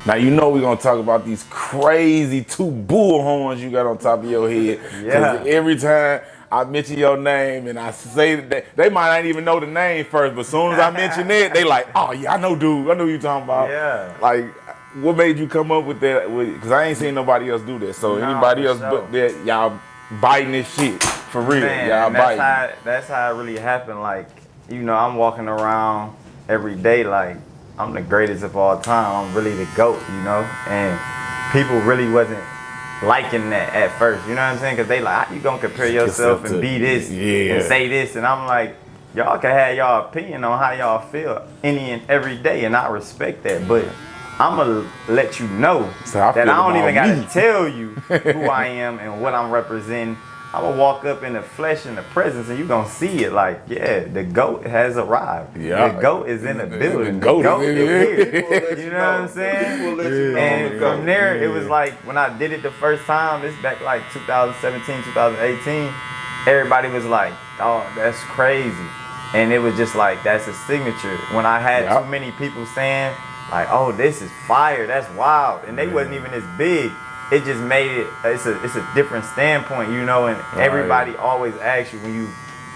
Now you know we're gonna talk about these crazy 2 bull horns you got on top of your head. Yeah. Every time I mention your name and I say that, they might not even know the name first, but as soon as I mention it, they like, oh yeah, I know dude. I know who you talking about. Yeah. Like, what made you come up with that? Because I ain't seen nobody else do that. So anybody else but that, y'all biting this shit for real. Man, y'all biting. that's how it really happened. Like, you know, I'm walking around every day like I'm the greatest of all time. I'm really the GOAT, you know? And people really wasn't liking that at first, you know what I'm saying? Because they like, how you gonna compare yourself and be this and say this? And I'm like, y'all can have y'all opinion on how y'all feel any and every day, and I respect that. But I'm gonna let you know that I don't even gotta tell you who I am and what I'm representing. I'm gonna walk up in the flesh and the presence, and you gonna see it. Like, yeah, the GOAT has arrived. Yeah. The GOAT is in the building. The GOAT is here. You know what I'm saying? And from there, it was like when I did it the first time. It's back like 2017, 2018. Everybody was like, "Oh, that's crazy," and it was just like that's a signature. When I had too many people saying, like, "Oh, this is fire. That's wild," and they wasn't even as big. It just made it, it's a different standpoint, you know, and everybody always asks you when you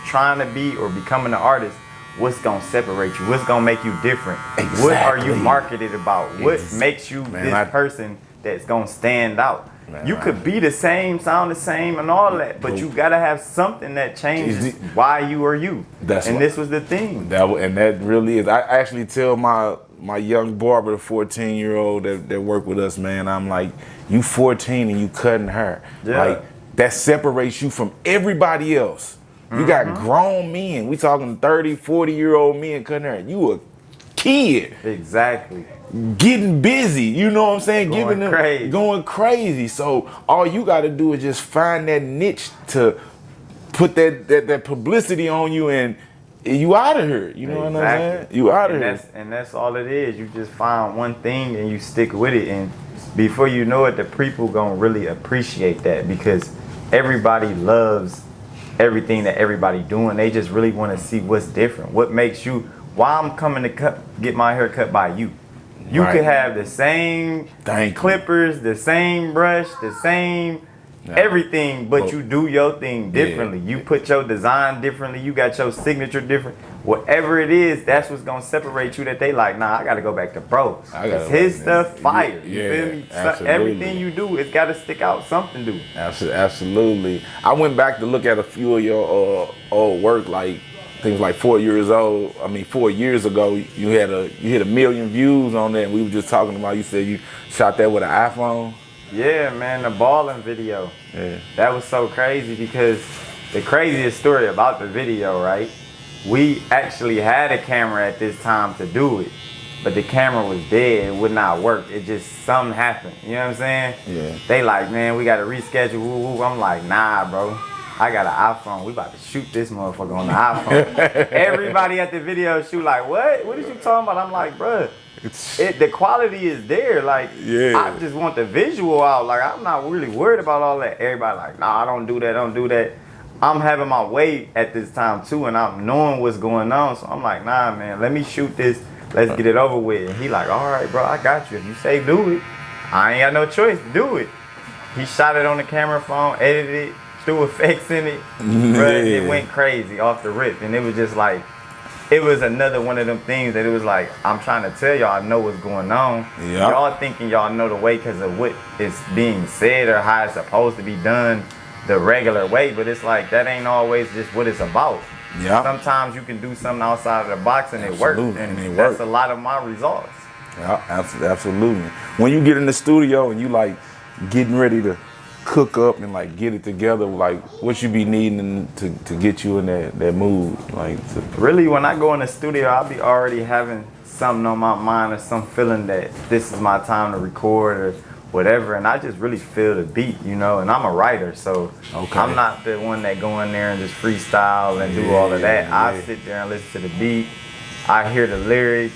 trying to be or becoming an artist, what's gonna separate you? What's gonna make you different? Exactly. What are you marketed about? What makes you this person that's gonna stand out? You could be the same, sound the same and all that, but you gotta have something that changes why you are you. This was the thing. That really is. I actually tell my young barber, the 14-year-old that work with us, man, I'm like, you 14 and you cutting hair. Yeah. Like, that separates you from everybody else. You got grown men. We talking 30, 40-year-old men cutting hair. You a kid. Exactly. Getting busy, you know what I'm saying? Going crazy. So all you got to do is just find that niche to put that publicity on you, and you out of here. You know what I'm saying? You out of here. And that's all it is. You just find one thing and you stick with it, and before you know it, the people gonna really appreciate that, because everybody loves everything that everybody doing. They just really want to see what's different. What makes you? Why I'm coming to get my hair cut by you? You could have the same clippers, the same brush, the same everything, but you do your thing differently. You put your design differently. You got your signature different. Whatever it is, that's what's gonna separate you. That they like, nah, I gotta go back to bros. His stuff fire. You feel me? Everything you do, it's gotta stick out. Something do. Absolutely. I went back to look at a few of your old work, like things like 4 years old. I mean, 4 years ago, you hit 1 million views on that. And we were just talking about. You said you shot that with an iPhone. Yeah, man, the balling video. Yeah. That was so crazy, because the craziest story about the video, right? We actually had a camera at this time to do it, but the camera was dead. It would not work. It just, something happened. You know what I'm saying? Yeah. They like, man, we got to reschedule. Woo, woo. I'm like, nah, bro. I got an iPhone. We about to shoot this motherfucker on the iPhone. Everybody at the video shoot like, what? What is you talking about? I'm like, bruh, the quality is there. Like, I just want the visual out. Like, I'm not really worried about all that. Everybody like, nah, don't do that. I'm having my way at this time too, and I'm knowing what's going on. So I'm like, nah, man, let me shoot this. Let's get it over with. And he like, all right, bro, I got you. If you say do it, I ain't got no choice. Do it. He shot it on the camera phone, edited it, threw effects in it. Bruh, it went crazy off the rip. And it was just like, it was another one of them things that it was like, I'm trying to tell y'all, I know what's going on. Y'all thinking y'all know the way because of what is being said or how it's supposed to be done the regular way, but it's like that ain't always just what it's about. Sometimes you can do something outside of the box and it works, and that's a lot of my results. Absolutely. When you get in the studio and you like getting ready to cook up and like get it together, like what you be needing to get you in that mood? Like, really, when I go in the studio, I'll be already having something on my mind or some feeling that this is my time to record or whatever, and I just really feel the beat, you know, and I'm a writer, so I'm not the one that go in there and just freestyle and do all of that. I sit there and listen to the beat. I hear the lyrics.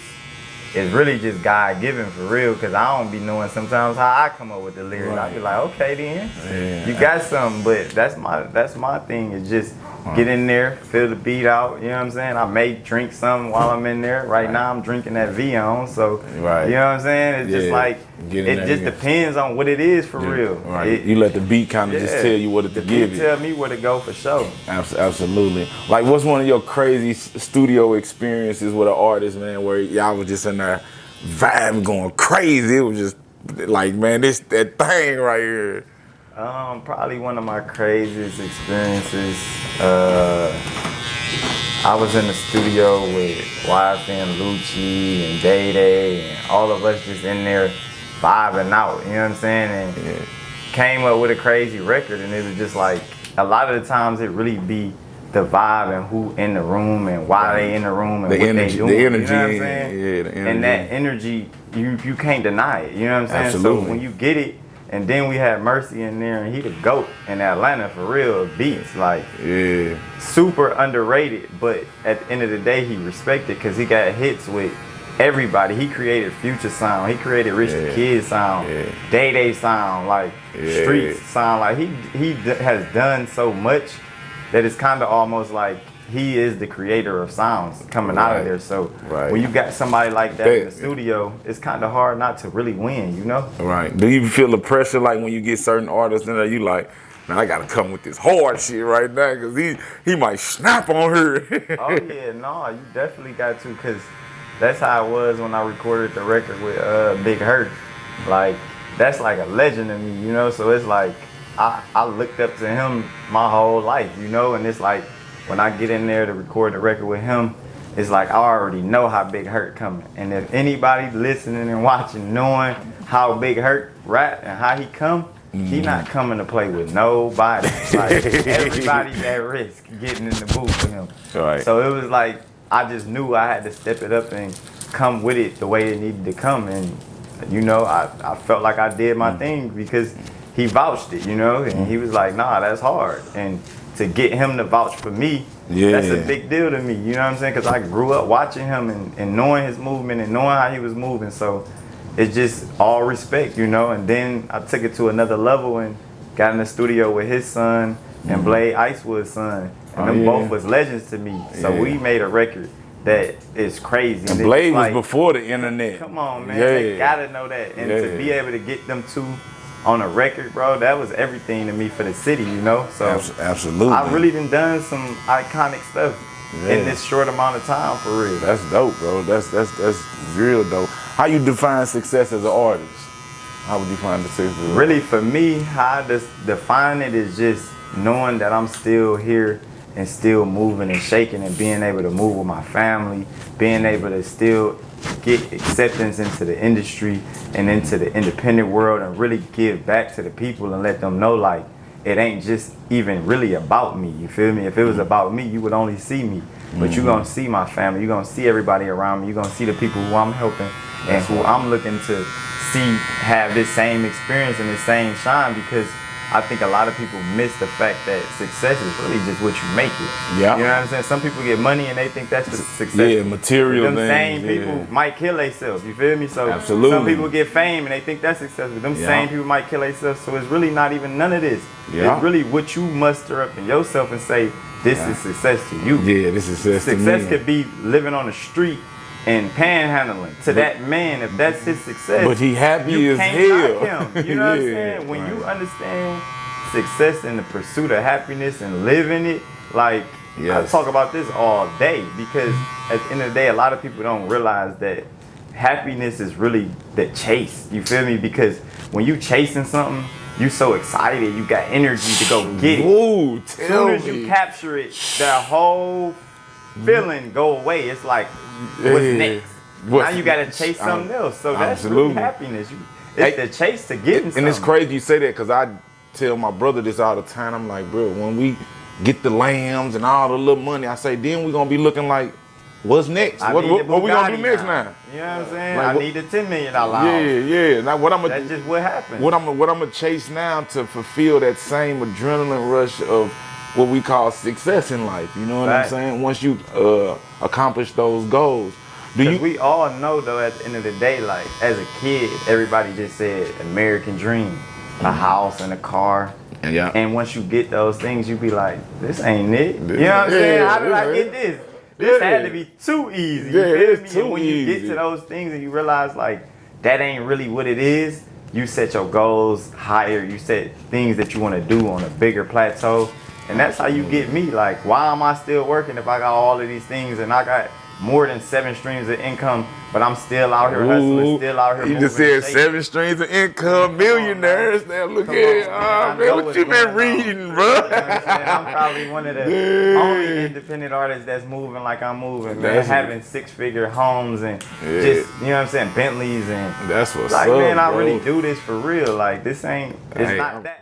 It's really just God-given for real, because I don't be knowing sometimes how I come up with the lyrics. I be like, okay then, you got something, but that's my thing. It's just get in there, feel the beat out, you know what I'm saying? I may drink something while I'm in there. Right now I'm drinking that V on, so you know what I'm saying? It's just like, it just depends on what it is for real. Right. You let the beat kind of just tell you what to give you. Tell me where to go for sure. Absolutely. Like, what's one of your crazy studio experiences with an artist, man, where y'all was just in there vibe going crazy? It was just like, man, that thing right here. Probably one of my craziest experiences. I was in the studio with YF and Lucci and Day Day and all of us just in there vibing out, you know what I'm saying? And came up with a crazy record, and it was just like, a lot of the times it really be the vibe and who in the room and why they in the room and what they doing. The energy, you know what I'm saying? Yeah, the energy. And that energy, you can't deny it, you know what I'm saying? Absolutely. So when you get it, and then we had Mercy in there, and he the GOAT in Atlanta for real, beats, like super underrated, but at the end of the day, he respected because he got hits with everybody. He created Future sound, he created Rich the Kid sound, Day Day sound, like Streets sound, like he has done so much that it's kind of almost like he is the creator of sounds coming out of there. So when you got somebody like that in the studio, it's kind of hard not to really win, you know? Right. Do you feel the pressure like when you get certain artists in there, you like, man, I gotta come with this hard shit right now because he might snap on her. Oh yeah, no, you definitely got to, because that's how it was when I recorded the record with Big Hurt. Like, that's like a legend to me, you know? So it's like, I looked up to him my whole life, you know? And it's like, when I get in there to record the record with him, it's like I already know how Big Hurt coming. And if anybody listening and watching, knowing how Big Hurt rap and how he come, he not coming to play with nobody. Like, everybody's at risk getting in the booth with him. Right. So it was like, I just knew I had to step it up and come with it the way it needed to come. And, you know, I felt like I did my thing because he vouched it, you know? And he was like, nah, that's hard. And to get him to vouch for me, that's a big deal to me, you know what I'm saying? Because I grew up watching him and knowing his movement and knowing how he was moving. So it's just all respect, you know? And then I took it to another level and got in the studio with his son and Blade Icewood's son. And them both was legends to me. So we made a record that is crazy. And Blade was before the internet. Come on, man. They gotta know that. And to be able to get them two on a record, bro, that was everything to me for the city, you know? So absolutely. I really done some iconic stuff in this short amount of time, for real. That's dope, bro. That's real dope. How you define success as an artist? How would you define success? Really, for me, how I define it is just knowing that I'm still here and still moving and shaking and being able to move with my family, being able to still get acceptance into the industry and into the independent world and really give back to the people and let them know, like, it ain't just even really about me, you feel me? If it was about me, you would only see me. But you're gonna see my family, you're gonna see everybody around me, you're gonna see the people who I'm helping and who I'm looking to see have this same experience and this same shine, because I think a lot of people miss the fact that success is really just what you make it. Yeah. You know what I'm saying? Some people get money and they think that's the success. Yeah, material them things. Same people might kill themselves, you feel me? So some people get fame and they think that's successful. Them same people might kill themselves. So it's really not even none of this. It's really what you muster up in yourself and say, this is success to you. Yeah, this is success to me. Success could be living on the street and panhandling to that man, if that's his success. But he happy as hell. You can't knock him. You know what I'm saying? When you understand success and the pursuit of happiness and living it, like, I talk about this all day, because at the end of the day, a lot of people don't realize that happiness is really the chase. You feel me? Because when you chasing something, you so excited, you got energy to go get it. Ooh, as soon as you capture it, that whole feeling go away. It's like, what's next? Now you gotta chase something else. So that's really happiness. It's the chase to getting something. And it's crazy you say that, because I tell my brother this all the time. I'm like, bro, when we get the lambs and all the little money, I say, then we're gonna be looking like, what's next? What we gonna do next now? You know what I'm saying? Like, I need a $10 million house. Yeah. Now what that's just what happened. What I'm gonna chase now to fulfill that same adrenaline rush of what we call success in life. You know what I'm saying? Once you accomplish those goals. We all know, though, at the end of the day, like, as a kid, everybody just said American dream. A house and a car Yeah. And once you get those things, you be like, this ain't it. You know what I'm saying? How did I get this? This had to be too easy. You feel me? And when you get to those things and you realize like that ain't really what it is, you set your goals higher. You set things that you want to do on a bigger plateau. And that's how you get me. Like, why am I still working if I got all of these things and I got more than 7 streams of income, but I'm still out here hustling, still out here You just said 7 streams of income, millionaires. Now look at man, what you been reading, bro? You know what I'm saying? I'm probably one of the only independent artists that's moving like I'm moving, man. Having 6-figure homes and just, you know what I'm saying, Bentleys and that's what's like, up, man, I bro. really do this for real. Like, this ain't, it's not that.